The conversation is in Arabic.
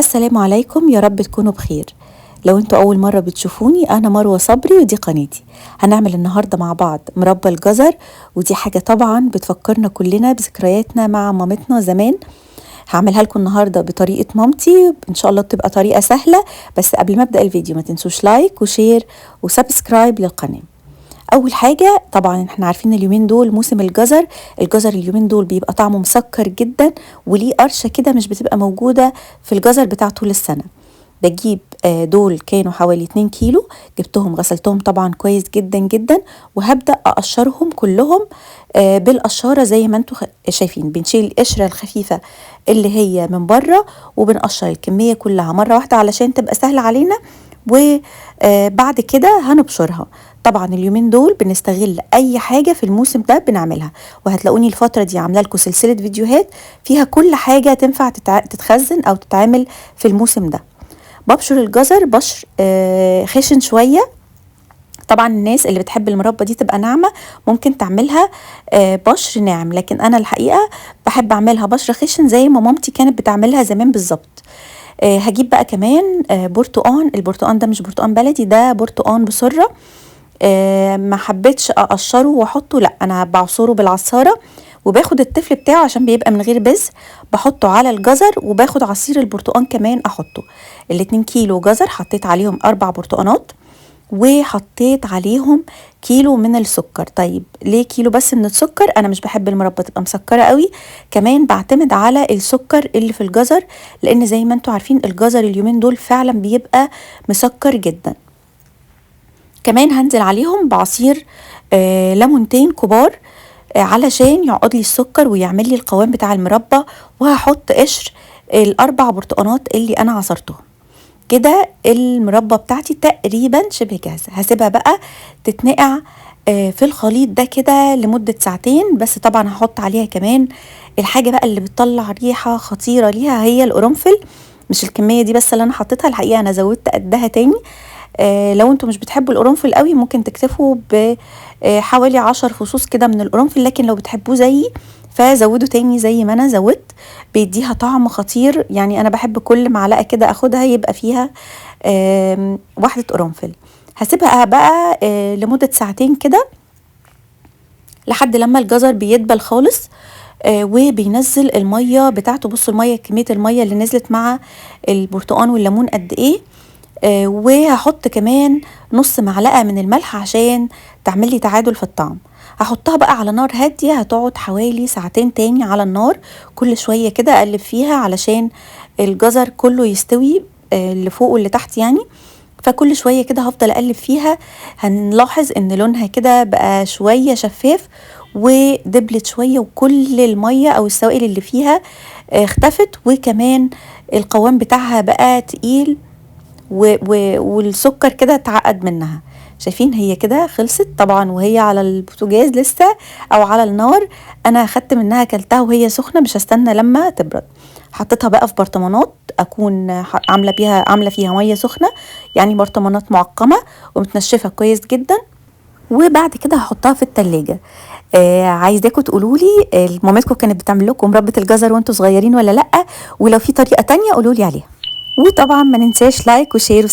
السلام عليكم، يا رب تكونوا بخير. لو انتوا اول مرة بتشوفوني، انا مروة صبري ودي قناتي. هنعمل النهاردة مع بعض مربى الجزر، ودي حاجة طبعا بتفكرنا كلنا بذكرياتنا مع مامتنا زمان. هعملها لكم النهاردة بطريقة مامتي، ان شاء الله تبقى طريقة سهلة. بس قبل ما ابدأ الفيديو ما تنسوش لايك وشير وسبسكرايب للقناة. اول حاجه طبعا احنا عارفين اليومين دول موسم الجزر. اليومين دول بيبقى طعمه مسكر جدا، وليه قرشه كده مش بتبقى موجوده في الجزر بتاع طول السنه. بجيب دول كانوا حوالي 2 كيلو، جبتهم غسلتهم طبعا كويس جدا جدا، وهبدا اقشرهم كلهم بالقشاره زي ما انتم شايفين. بنشيل القشره الخفيفه اللي هي من بره، وبنقشر الكميه كلها مره واحده علشان تبقى سهله علينا. وبعد كده هنبشرها. طبعا اليومين دول بنستغل اي حاجه في الموسم ده بنعملها، وهتلاقوني الفتره دي عامله لكم سلسله فيديوهات فيها كل حاجه تنفع تتخزن او تتعمل في الموسم ده. ببشر الجزر بشر خشن شويه. طبعا الناس اللي بتحب المربى دي تبقى ناعمه ممكن تعملها بشر ناعم، لكن انا الحقيقه بحب اعملها بشر خشن زي ما مامتي كانت بتعملها زمان بالظبط. هجيب بقى كمان برتقان. البرتقان ده مش برتقان بلدي، ده برتقان بسره. ما حبيتش اقشره واحطه، لا انا بعصره بالعصاره، وباخد التفل بتاعه عشان بيبقى من غير بذر، بحطه على الجزر، وباخد عصير البرتقان كمان احطه. ال2 كيلو جزر حطيت عليهم 4 برتقانات، وحطيت عليهم كيلو من السكر. طيب ليه كيلو بس من السكر؟ انا مش بحب المربى تبقى مسكره قوي، كمان بعتمد على السكر اللي في الجزر، لان زي ما انتوا عارفين الجزر اليومين دول فعلا بيبقى مسكر جدا. كمان هنزل عليهم بعصير ليمونتين كبار علشان يقعد لي السكر ويعمل لي القوام بتاع المربى. وهحط قشر ال4 برتقانات اللي انا عصرتهم. كده المربى بتاعتي تقريبا شبه جاهزه. هسيبها بقى تتنقع في الخليط ده كده لمده ساعتين. بس طبعا هحط عليها كمان الحاجه بقى اللي بتطلع ريحه خطيره ليها، هي القرنفل. مش الكميه دي بس اللي انا حطيتها، الحقيقه انا زودت قدها تاني. لو انتوا مش بتحبوا القرنفل قوي ممكن تكتفوا بحوالي 10 فصوص كده من القرنفل، لكن لو بتحبوه زيي فزودوا تاني زي ما انا زودت. بيديها طعم خطير، يعني انا بحب كل معلقه كده اخدها يبقى فيها 1 قرنفل. هسيبها بقى لمده ساعتين كده لحد لما الجزر بيدبل خالص وبينزل الميه بتاعته. بصوا الميه، كميه الميه اللي نزلت مع البرتقان والليمون قد ايه. وهحط كمان نص معلقه من الملح عشان تعمل لي تعادل في الطعم. هحطها بقى على نار هاديه، هتقعد حوالي ساعتين تاني على النار. كل شويه كده اقلب فيها علشان الجزر كله يستوي، اللي فوق واللي تحت يعني. فكل شويه كده هفضل اقلب فيها. هنلاحظ ان لونها كده بقى شويه شفاف ودبلت شويه، وكل الميه او السوائل اللي فيها اختفت، وكمان القوام بتاعها بقى تقيل والسكر كده اتعقد منها. شايفين هي كده خلصت طبعا وهي على البوتاجاز لسه او على النار. انا اخدت منها كلتها وهي سخنه، مش هستنى لما تبرد. حطيتها بقى في برطمانات اكون عامله فيها ميه سخنه، يعني برطمانات معقمه ومتنشفه كويس جدا. وبعد كده هحطها في التلاجة. عايزاكم تقولوا لي مامتكم كانت بتعمل لكم مربى الجزر وانتوا صغيرين ولا لا؟ ولو في طريقه تانية قولوا لي عليها. وطبعا ما ننساش لايك وشير